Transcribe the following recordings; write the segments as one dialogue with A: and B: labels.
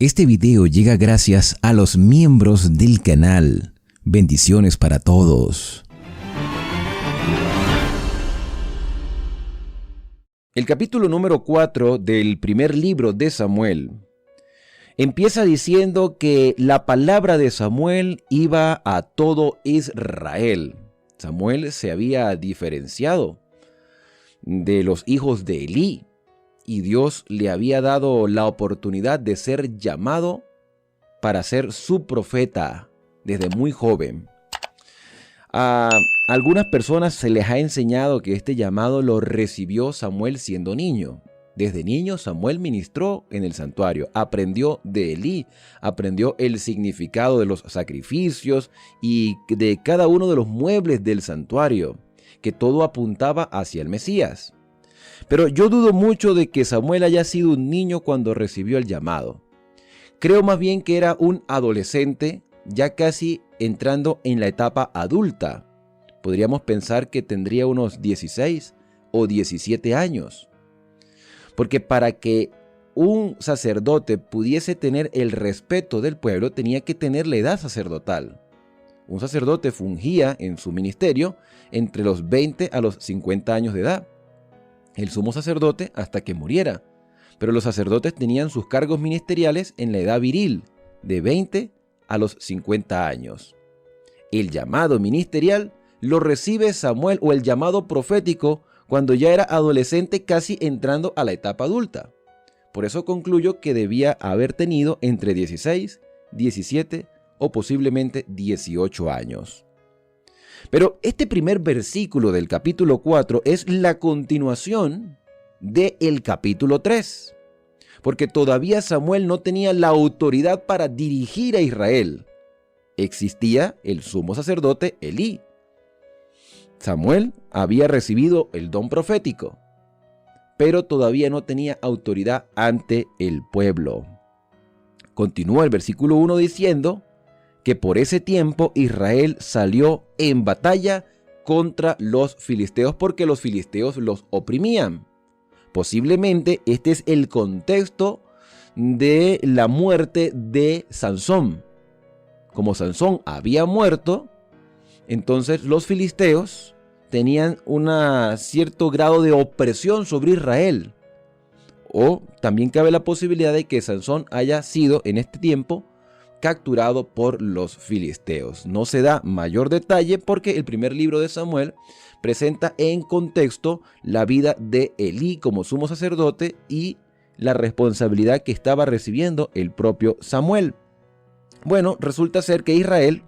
A: Este video llega gracias a los miembros del canal. Bendiciones para todos. El capítulo número 4 del primer libro de Samuel empieza diciendo que la palabra de Samuel iba a todo Israel. Samuel se había diferenciado de los hijos de Elí y Dios le había dado la oportunidad de ser llamado para ser su profeta desde muy joven. A algunas personas se les ha enseñado que este llamado lo recibió Samuel siendo niño. Desde niño Samuel ministró en el santuario, aprendió de Elí, aprendió el significado de los sacrificios y de cada uno de los muebles del santuario, que todo apuntaba hacia el Mesías. Pero yo dudo mucho de que Samuel haya sido un niño cuando recibió el llamado. Creo más bien que era un adolescente, ya casi entrando en la etapa adulta. Podríamos pensar que tendría unos 16 o 17 años. Porque para que un sacerdote pudiese tener el respeto del pueblo, tenía que tener la edad sacerdotal. Un sacerdote fungía en su ministerio entre los 20 a los 50 años de edad. El sumo sacerdote hasta que muriera. Pero los sacerdotes tenían sus cargos ministeriales en la edad viril, de 20 a los 50 años. El llamado ministerial lo recibe Samuel, o el llamado profético, cuando ya era adolescente, casi entrando a la etapa adulta. Por eso concluyo que debía haber tenido entre 16, 17 o posiblemente 18 años. Pero este primer versículo del capítulo 4 es la continuación del capítulo 3. Porque todavía Samuel no tenía la autoridad para dirigir a Israel. Existía el sumo sacerdote Elí. Samuel había recibido el don profético, pero todavía no tenía autoridad ante el pueblo. Continúa el versículo 1 diciendo que por ese tiempo Israel salió en batalla contra los filisteos porque los filisteos los oprimían. Posiblemente este es el contexto de la muerte de Sansón. Como Sansón había muerto, entonces los filisteos tenían un cierto grado de opresión sobre Israel. O también cabe la posibilidad de que Sansón haya sido en este tiempo capturado por los filisteos. No se da mayor detalle porque el primer libro de Samuel presenta en contexto la vida de Elí como sumo sacerdote y la responsabilidad que estaba recibiendo el propio Samuel. Bueno, resulta ser que Israel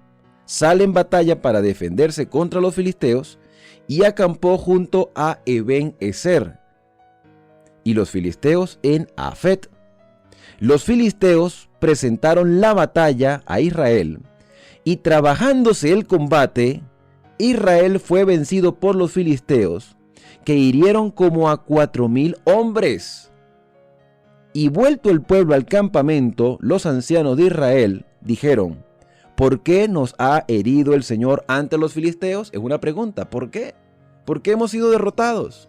A: sale en batalla para defenderse contra los filisteos y acampó junto a Eben-ezer y los filisteos en Afet. Los filisteos presentaron la batalla a Israel y trabajándose el combate, Israel fue vencido por los filisteos, que hirieron como a 4,000 hombres. Y vuelto el pueblo al campamento, los ancianos de Israel dijeron: ¿por qué nos ha herido el Señor ante los filisteos? Es una pregunta. ¿Por qué? ¿Por qué hemos sido derrotados?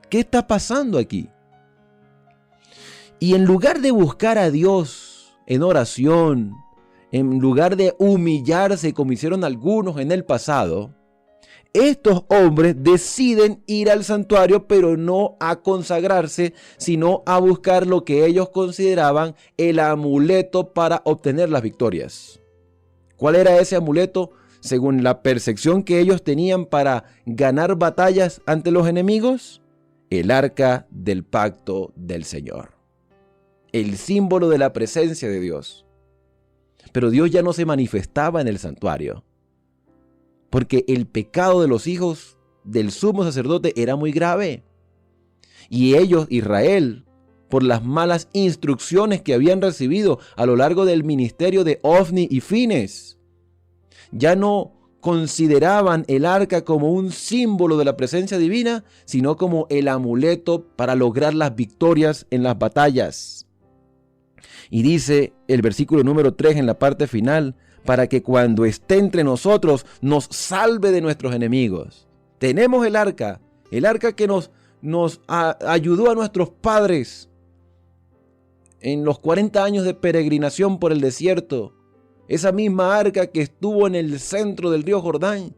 A: ¿Qué está pasando aquí? Y en lugar de buscar a Dios en oración, en lugar de humillarse como hicieron algunos en el pasado, estos hombres deciden ir al santuario, pero no a consagrarse, sino a buscar lo que ellos consideraban el amuleto para obtener las victorias. ¿Cuál era ese amuleto? Según la percepción que ellos tenían para ganar batallas ante los enemigos, el arca del pacto del Señor. El símbolo de la presencia de Dios. Pero Dios ya no se manifestaba en el santuario, porque el pecado de los hijos del sumo sacerdote era muy grave. Y ellos, Israel, por las malas instrucciones que habían recibido a lo largo del ministerio de Ofni y Fines, ya no consideraban el arca como un símbolo de la presencia divina, sino como el amuleto para lograr las victorias en las batallas. Y dice el versículo número 3 en la parte final: para que cuando esté entre nosotros nos salve de nuestros enemigos. Tenemos el arca ayudó a nuestros padres en los 40 años de peregrinación por el desierto, esa misma arca que estuvo en el centro del río Jordán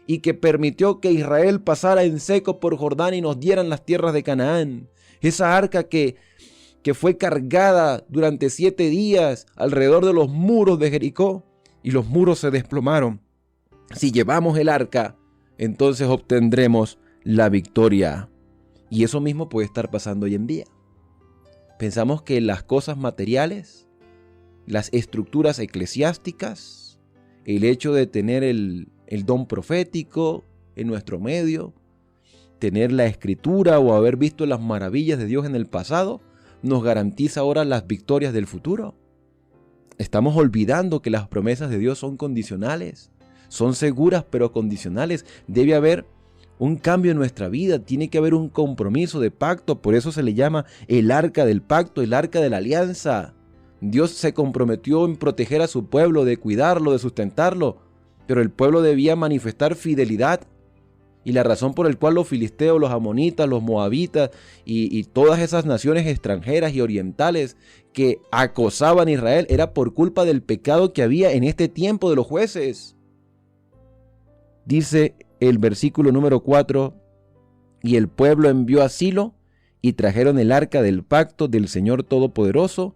A: y que permitió que Israel pasara en seco por Jordán y nos dieran las tierras de Canaán, esa arca que fue cargada durante 7 días alrededor de los muros de Jericó y los muros se desplomaron. Si llevamos el arca, entonces obtendremos la victoria. Y eso mismo puede estar pasando hoy en día. Pensamos que las cosas materiales, las estructuras eclesiásticas, el hecho de tener el don profético en nuestro medio, tener la escritura o haber visto las maravillas de Dios en el pasado, nos garantiza ahora las victorias del futuro. Estamos olvidando que las promesas de Dios son condicionales, son seguras pero condicionales. Debe haber un cambio en nuestra vida, tiene que haber un compromiso de pacto, por eso se le llama el arca del pacto, el arca de la alianza. Dios se comprometió en proteger a su pueblo, de cuidarlo, de sustentarlo, pero el pueblo debía manifestar fidelidad. Y la razón por la cual los filisteos, los amonitas, los moabitas y todas esas naciones extranjeras y orientales que acosaban a Israel era por culpa del pecado que había en este tiempo de los jueces. Dice el versículo número 4, y el pueblo envió a Silo y trajeron el arca del pacto del Señor Todopoderoso,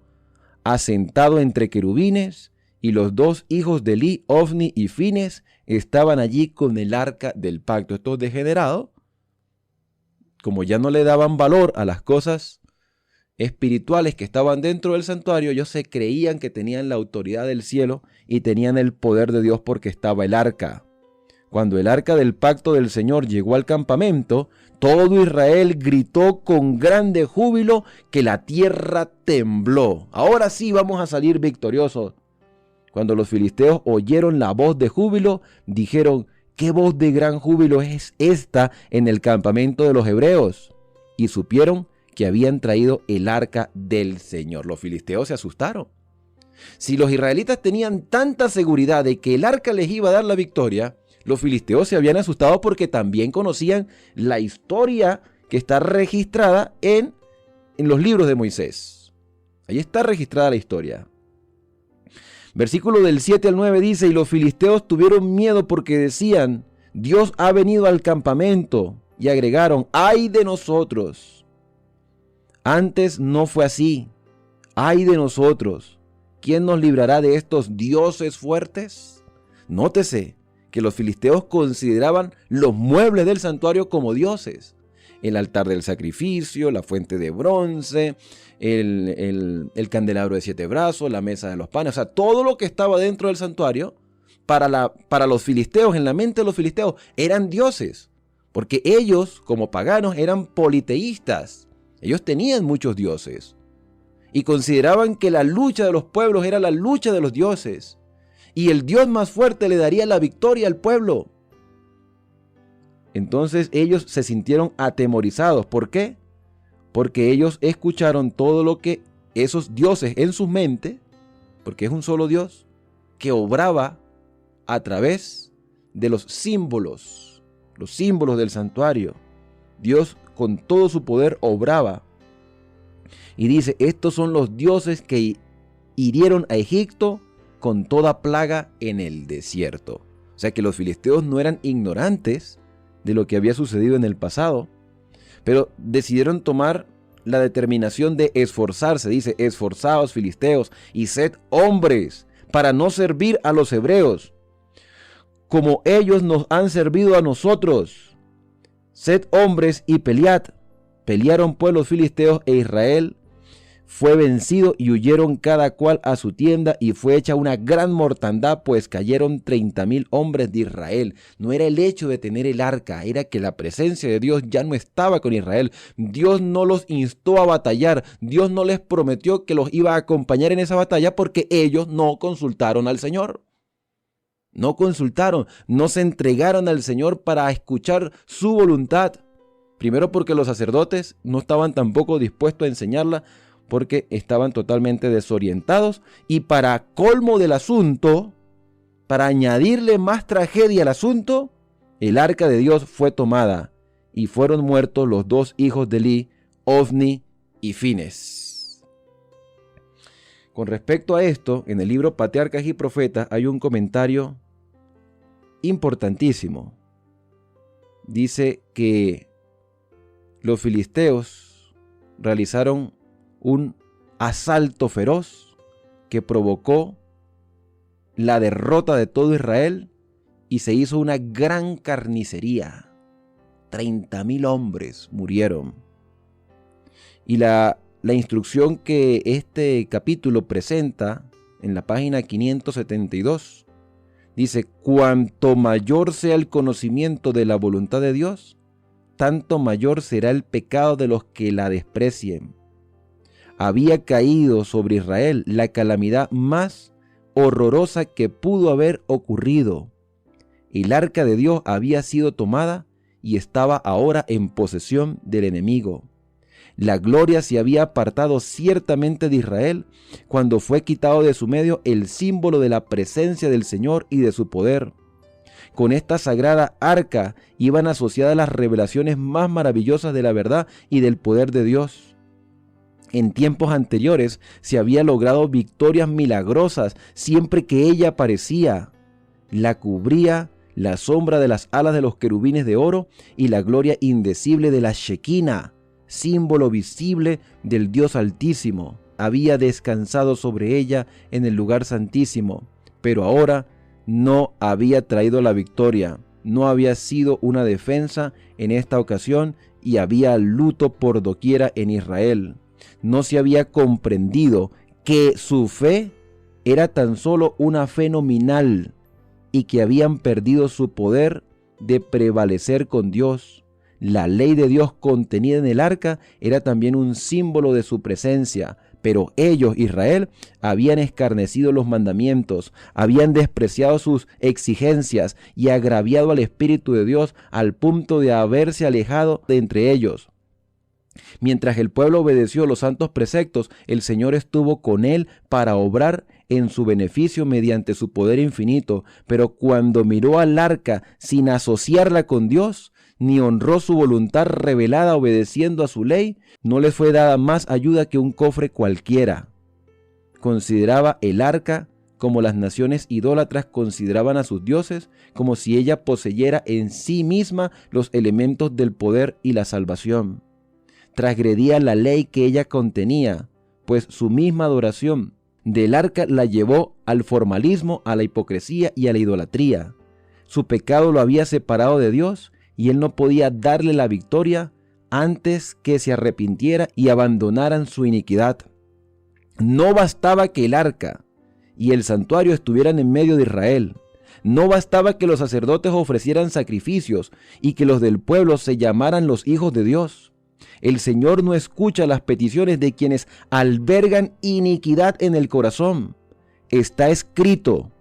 A: asentado entre querubines, y los 2 hijos de Elí, Ofni y Fines, estaban allí con el arca del pacto. Estos degenerados, como ya no le daban valor a las cosas espirituales que estaban dentro del santuario, ellos se creían que tenían la autoridad del cielo y tenían el poder de Dios porque estaba el arca. Cuando el arca del pacto del Señor llegó al campamento, todo Israel gritó con grande júbilo que la tierra tembló. Ahora sí vamos a salir victoriosos. Cuando los filisteos oyeron la voz de júbilo, dijeron: ¿qué voz de gran júbilo es esta en el campamento de los hebreos? Y supieron que habían traído el arca del Señor. Los filisteos se asustaron. Si los israelitas tenían tanta seguridad de que el arca les iba a dar la victoria, los filisteos se habían asustado porque también conocían la historia que está registrada en los libros de Moisés. Ahí está registrada la historia. Versículo del 7 al 9 dice: y los filisteos tuvieron miedo porque decían: Dios ha venido al campamento. Y agregaron: ¡ay de nosotros! Antes no fue así. ¡Ay de nosotros! ¿Quién nos librará de estos dioses fuertes? Nótese que los filisteos consideraban los muebles del santuario como dioses. El altar del sacrificio, la fuente de bronce, el candelabro de 7 brazos, la mesa de los panes, o sea, todo lo que estaba dentro del santuario, para los filisteos, en la mente de los filisteos, eran dioses, porque ellos, como paganos, eran politeístas. Ellos tenían muchos dioses y consideraban que la lucha de los pueblos era la lucha de los dioses, y el Dios más fuerte le daría la victoria al pueblo. Entonces ellos se sintieron atemorizados. ¿Por qué? Porque ellos escucharon todo lo que esos dioses en su mente, porque es un solo Dios, que obraba a través de los símbolos del santuario. Dios con todo su poder obraba. Y dice: estos son los dioses que hirieron a Egipto con toda plaga en el desierto. O sea que los filisteos no eran ignorantes de lo que había sucedido en el pasado, pero decidieron tomar la determinación de esforzarse. Dice: esforzaos, filisteos, y sed hombres para no servir a los hebreos, como ellos nos han servido a nosotros. Sed hombres y pelead. Pelearon pues los filisteos, e Israel fue vencido y huyeron cada cual a su tienda, y fue hecha una gran mortandad, pues cayeron 30,000 hombres de Israel. No era el hecho de tener el arca, era que la presencia de Dios ya no estaba con Israel. Dios no los instó a batallar, Dios no les prometió que los iba a acompañar en esa batalla, porque ellos no consultaron al Señor. No consultaron, no se entregaron al Señor para escuchar su voluntad. Primero porque los sacerdotes no estaban tampoco dispuestos a enseñarla, porque estaban totalmente desorientados, y para colmo del asunto, para añadirle más tragedia al asunto, el arca de Dios fue tomada y fueron muertos los 2 hijos de Elí, Ofni y Fines. Con respecto a esto, en el libro Patriarcas y Profetas hay un comentario importantísimo. Dice que los filisteos realizaron un asalto feroz que provocó la derrota de todo Israel y se hizo una gran carnicería. 30.000 hombres murieron. Y la instrucción que este capítulo presenta en la página 572 dice: cuanto mayor sea el conocimiento de la voluntad de Dios, tanto mayor será el pecado de los que la desprecien. Había caído sobre Israel la calamidad más horrorosa que pudo haber ocurrido. El arca de Dios había sido tomada y estaba ahora en posesión del enemigo. La gloria se había apartado ciertamente de Israel cuando fue quitado de su medio el símbolo de la presencia del Señor y de su poder. Con esta sagrada arca iban asociadas las revelaciones más maravillosas de la verdad y del poder de Dios. En tiempos anteriores se había logrado victorias milagrosas siempre que ella aparecía. La cubría la sombra de las alas de los querubines de oro y la gloria indecible de la Shekinah, símbolo visible del Dios Altísimo, había descansado sobre ella en el lugar santísimo, pero ahora no había traído la victoria, no había sido una defensa en esta ocasión y había luto por doquiera en Israel. No se había comprendido que su fe era tan solo una fe nominal y que habían perdido su poder de prevalecer con Dios. La ley de Dios contenida en el arca era también un símbolo de su presencia, pero ellos, Israel, habían escarnecido los mandamientos, habían despreciado sus exigencias y agraviado al Espíritu de Dios al punto de haberse alejado de entre ellos. Mientras el pueblo obedeció los santos preceptos, el Señor estuvo con él para obrar en su beneficio mediante su poder infinito, pero cuando miró al arca sin asociarla con Dios, ni honró su voluntad revelada obedeciendo a su ley, no les fue dada más ayuda que un cofre cualquiera. Consideraba el arca como las naciones idólatras consideraban a sus dioses, como si ella poseyera en sí misma los elementos del poder y la salvación. Transgredía la ley que ella contenía, pues su misma adoración del arca la llevó al formalismo, a la hipocresía y a la idolatría. Su pecado lo había separado de Dios y él no podía darle la victoria antes que se arrepintiera y abandonaran su iniquidad. No bastaba que el arca y el santuario estuvieran en medio de Israel. No bastaba que los sacerdotes ofrecieran sacrificios y que los del pueblo se llamaran los hijos de Dios. El Señor no escucha las peticiones de quienes albergan iniquidad en el corazón. Está escrito: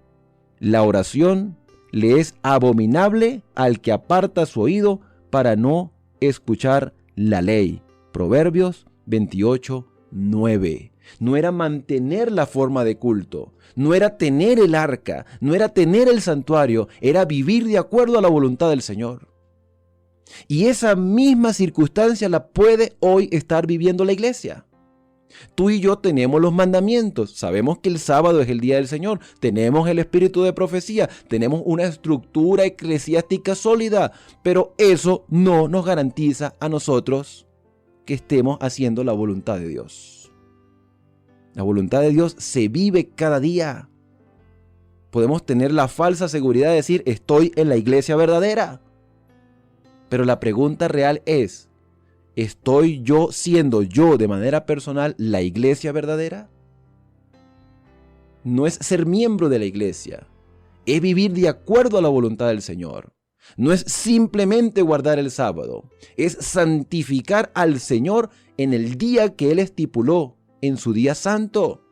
A: la oración le es abominable al que aparta su oído para no escuchar la ley. Proverbios 28:9. No era mantener la forma de culto, no era tener el arca, no era tener el santuario, era vivir de acuerdo a la voluntad del Señor. Y esa misma circunstancia la puede hoy estar viviendo la iglesia. Tú y yo tenemos los mandamientos, sabemos que el sábado es el día del Señor, tenemos el espíritu de profecía, tenemos una estructura eclesiástica sólida, pero eso no nos garantiza a nosotros que estemos haciendo la voluntad de Dios. La voluntad de Dios se vive cada día. Podemos tener la falsa seguridad de decir: estoy en la iglesia verdadera. Pero la pregunta real es: ¿estoy yo siendo yo de manera personal la iglesia verdadera? No es ser miembro de la iglesia, es vivir de acuerdo a la voluntad del Señor. No es simplemente guardar el sábado, es santificar al Señor en el día que Él estipuló, en su día santo.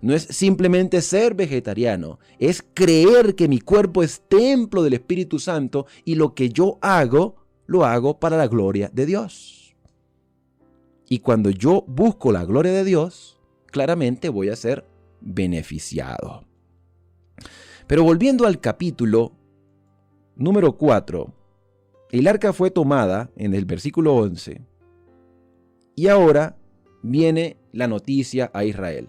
A: No es simplemente ser vegetariano, es creer que mi cuerpo es templo del Espíritu Santo y lo que yo hago, lo hago para la gloria de Dios. Y cuando yo busco la gloria de Dios, claramente voy a ser beneficiado. Pero volviendo al capítulo número 4, el arca fue tomada en el versículo 11 y ahora viene la noticia a Israel.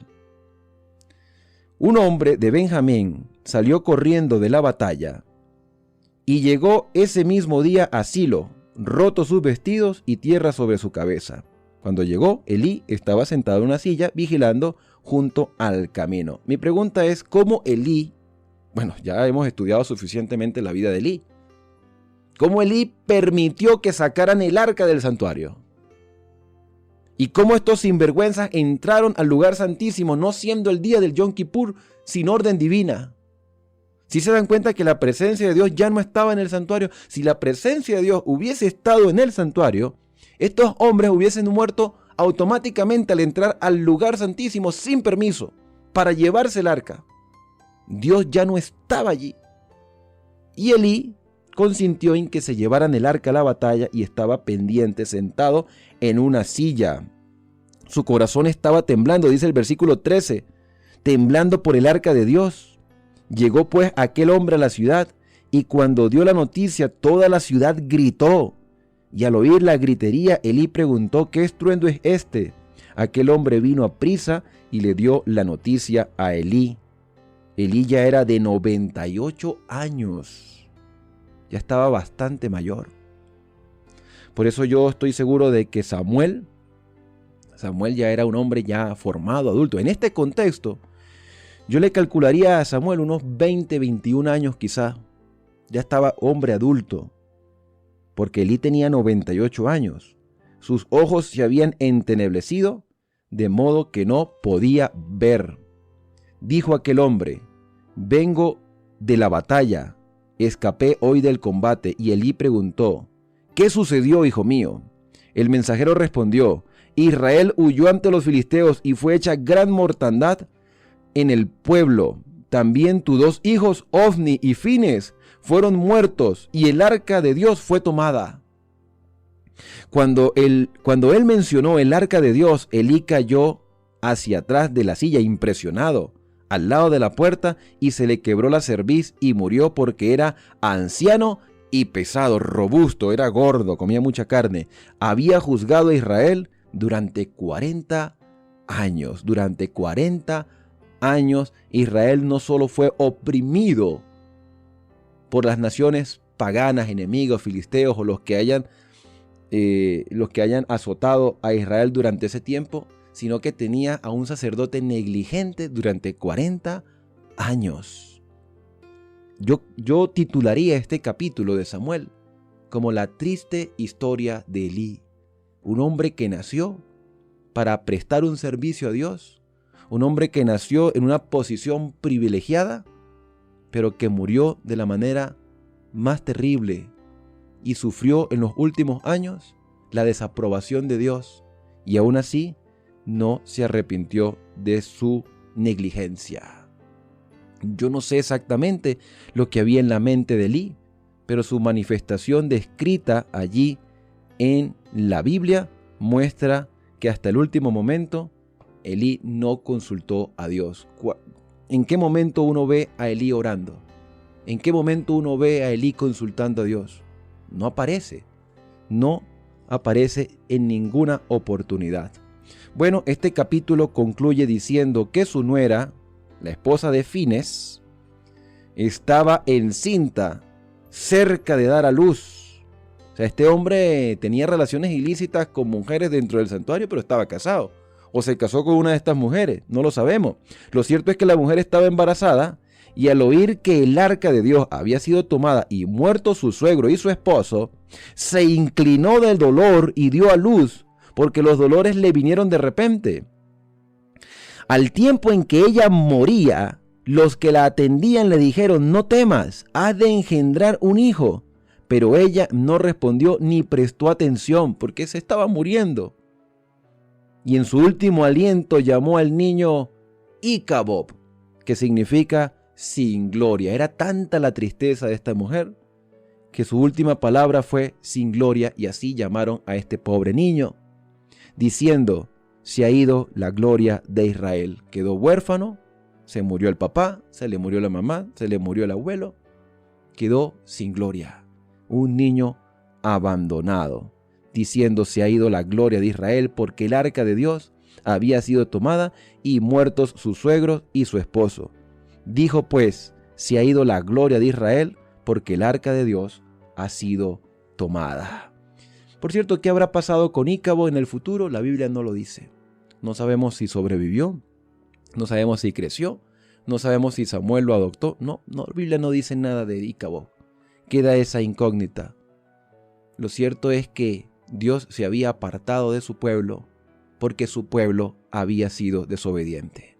A: Un hombre de Benjamín salió corriendo de la batalla y llegó ese mismo día a Silo, rotos sus vestidos y tierra sobre su cabeza. Cuando llegó, Elí estaba sentado en una silla vigilando junto al camino. Mi pregunta es, ¿cómo Elí, bueno, ya hemos estudiado suficientemente la vida de Elí, cómo Elí permitió que sacaran el arca del santuario? Y cómo estos sinvergüenzas entraron al lugar santísimo, no siendo el día del Yom Kippur, sin orden divina. Si se dan cuenta que la presencia de Dios ya no estaba en el santuario, si la presencia de Dios hubiese estado en el santuario, estos hombres hubiesen muerto automáticamente al entrar al lugar santísimo sin permiso para llevarse el arca. Dios ya no estaba allí. Y Elí consintió en que se llevaran el arca a la batalla y estaba pendiente, sentado en una silla. Su corazón estaba temblando, dice el versículo 13, temblando por el arca de Dios. Llegó pues aquel hombre a la ciudad, y cuando dio la noticia, toda la ciudad gritó. Y al oír la gritería, Elí preguntó: ¿qué estruendo es este? Aquel hombre vino a prisa y le dio la noticia a Elí. Elí ya era de 98 años. Ya estaba bastante mayor. Por eso yo estoy seguro de que Samuel ya era un hombre ya formado, adulto. En este contexto, yo le calcularía a Samuel unos 20, 21 años quizá. Ya estaba hombre adulto, porque Elí tenía 98 años. Sus ojos se habían enteneblecido, de modo que no podía ver. Dijo aquel hombre: vengo de la batalla, escapé hoy del combate. Y Elí preguntó: ¿qué sucedió, hijo mío? El mensajero respondió: Israel huyó ante los filisteos y fue hecha gran mortandad en el pueblo. También tus dos hijos, Ofni y Fines, fueron muertos y el arca de Dios fue tomada. Cuando él mencionó el arca de Dios, Elí cayó hacia atrás de la silla impresionado, al lado de la puerta, y se le quebró la cerviz y murió porque era anciano y pesado, robusto, era gordo, comía mucha carne. Había juzgado a Israel durante 40 años. Durante 40 años Israel no solo fue oprimido por las naciones paganas, enemigos, filisteos o los que hayan azotado a Israel durante ese tiempo, sino que tenía a un sacerdote negligente durante 40 años. Yo titularía este capítulo de Samuel como la triste historia de Elí, un hombre que nació para prestar un servicio a Dios, un hombre que nació en una posición privilegiada, pero que murió de la manera más terrible y sufrió en los últimos años la desaprobación de Dios, y aún así no se arrepintió de su negligencia. Yo no sé exactamente lo que había en la mente de Elí, pero su manifestación descrita allí en la Biblia muestra que hasta el último momento Elí no consultó a Dios. ¿En qué momento uno ve a Elí orando? ¿En qué momento uno ve a Elí consultando a Dios? No aparece en ninguna oportunidad. Bueno, este capítulo concluye diciendo que su nuera, la esposa de Fines, estaba encinta, cerca de dar a luz. O sea, este hombre tenía relaciones ilícitas con mujeres dentro del santuario, pero estaba casado. O se casó con una de estas mujeres, no lo sabemos. Lo cierto es que la mujer estaba embarazada, y al oír que el arca de Dios había sido tomada y muerto su suegro y su esposo, se inclinó del dolor y dio a luz, porque los dolores le vinieron de repente. Al tiempo en que ella moría, los que la atendían le dijeron: no temas, has de engendrar un hijo. Pero ella no respondió ni prestó atención, porque se estaba muriendo. Y en su último aliento llamó al niño Icabob, que significa sin gloria. Era tanta la tristeza de esta mujer que su última palabra fue sin gloria, y así llamaron a este pobre niño, diciendo: se ha ido la gloria de Israel. Quedó huérfano, se murió el papá, se le murió la mamá, se le murió el abuelo, quedó sin gloria. Un niño abandonado, diciendo: se ha ido la gloria de Israel, porque el arca de Dios había sido tomada y muertos sus suegros y su esposo. Dijo pues, se ha ido la gloria de Israel porque el arca de Dios ha sido tomada. Por cierto, ¿qué habrá pasado con Ícabo en el futuro? La Biblia no lo dice. No sabemos si sobrevivió, no sabemos si creció, no sabemos si Samuel lo adoptó. No, la Biblia no dice nada de Ícabo. Queda esa incógnita. Lo cierto es que Dios se había apartado de su pueblo porque su pueblo había sido desobediente.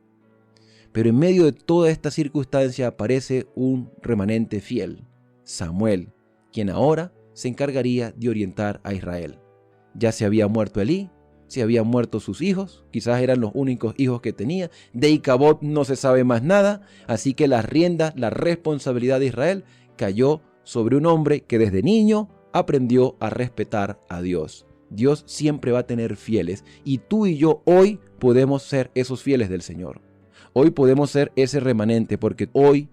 A: Pero en medio de toda esta circunstancia aparece un remanente fiel, Samuel, quien ahora se encargaría de orientar a Israel. Ya se había muerto Elí, se habían muerto sus hijos, quizás eran los únicos hijos que tenía. De Icabod no se sabe más nada, así que las riendas, la responsabilidad de Israel cayó sobre un hombre que desde niño aprendió a respetar a Dios. Dios siempre va a tener fieles y tú y yo hoy podemos ser esos fieles del Señor. Hoy podemos ser ese remanente porque hoy,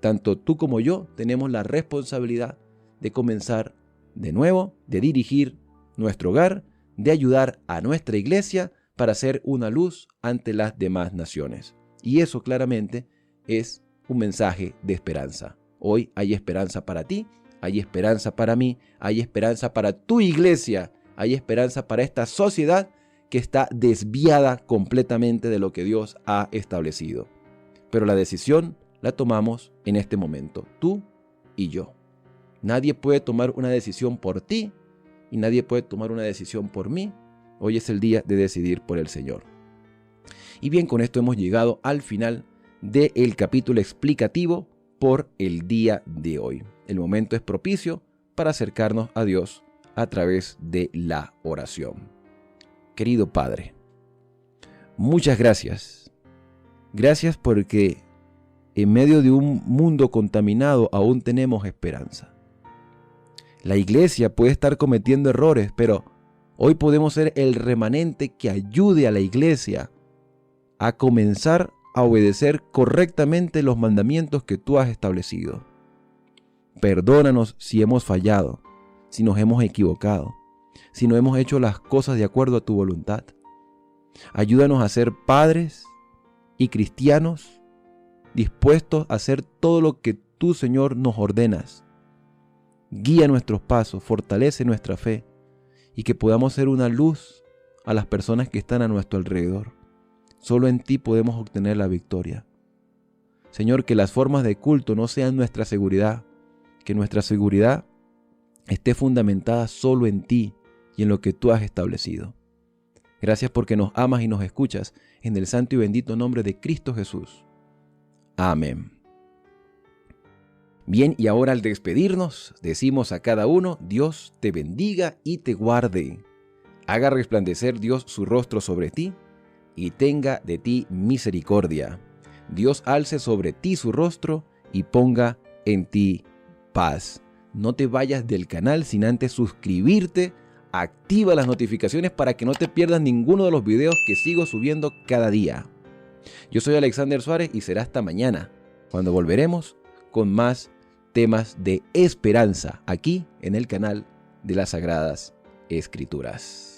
A: tanto tú como yo, tenemos la responsabilidad de comenzar de nuevo, de dirigir nuestro hogar, de ayudar a nuestra iglesia para ser una luz ante las demás naciones. Y eso claramente es un mensaje de esperanza. Hoy hay esperanza para ti, hay esperanza para mí, hay esperanza para tu iglesia, hay esperanza para esta sociedad que está desviada completamente de lo que Dios ha establecido. Pero la decisión la tomamos en este momento, tú y yo. Nadie puede tomar una decisión por ti y nadie puede tomar una decisión por mí. Hoy es el día de decidir por el Señor. Y bien, con esto hemos llegado al final del capítulo explicativo por el día de hoy. El momento es propicio para acercarnos a Dios a través de la oración. Querido Padre, muchas gracias. Gracias porque en medio de un mundo contaminado aún tenemos esperanza. La iglesia puede estar cometiendo errores, pero hoy podemos ser el remanente que ayude a la iglesia a comenzar a obedecer correctamente los mandamientos que tú has establecido. Perdónanos si hemos fallado, si nos hemos equivocado, si no hemos hecho las cosas de acuerdo a tu voluntad. Ayúdanos a ser padres y cristianos dispuestos a hacer todo lo que tú, Señor, nos ordenas. Guía nuestros pasos, fortalece nuestra fe y que podamos ser una luz a las personas que están a nuestro alrededor. Solo en ti podemos obtener la victoria. Señor, que las formas de culto no sean nuestra seguridad, que nuestra seguridad esté fundamentada solo en ti y en lo que tú has establecido. Gracias porque nos amas y nos escuchas en el santo y bendito nombre de Cristo Jesús. Amén. Bien, y ahora al despedirnos, decimos a cada uno, Dios te bendiga y te guarde. Haga resplandecer Dios su rostro sobre ti y tenga de ti misericordia. Dios alce sobre ti su rostro y ponga en ti paz. No te vayas del canal sin antes suscribirte. Activa las notificaciones para que no te pierdas ninguno de los videos que sigo subiendo cada día. Yo soy Alexander Suárez y será hasta mañana, cuando volveremos con más temas de esperanza aquí en el canal de las Sagradas Escrituras.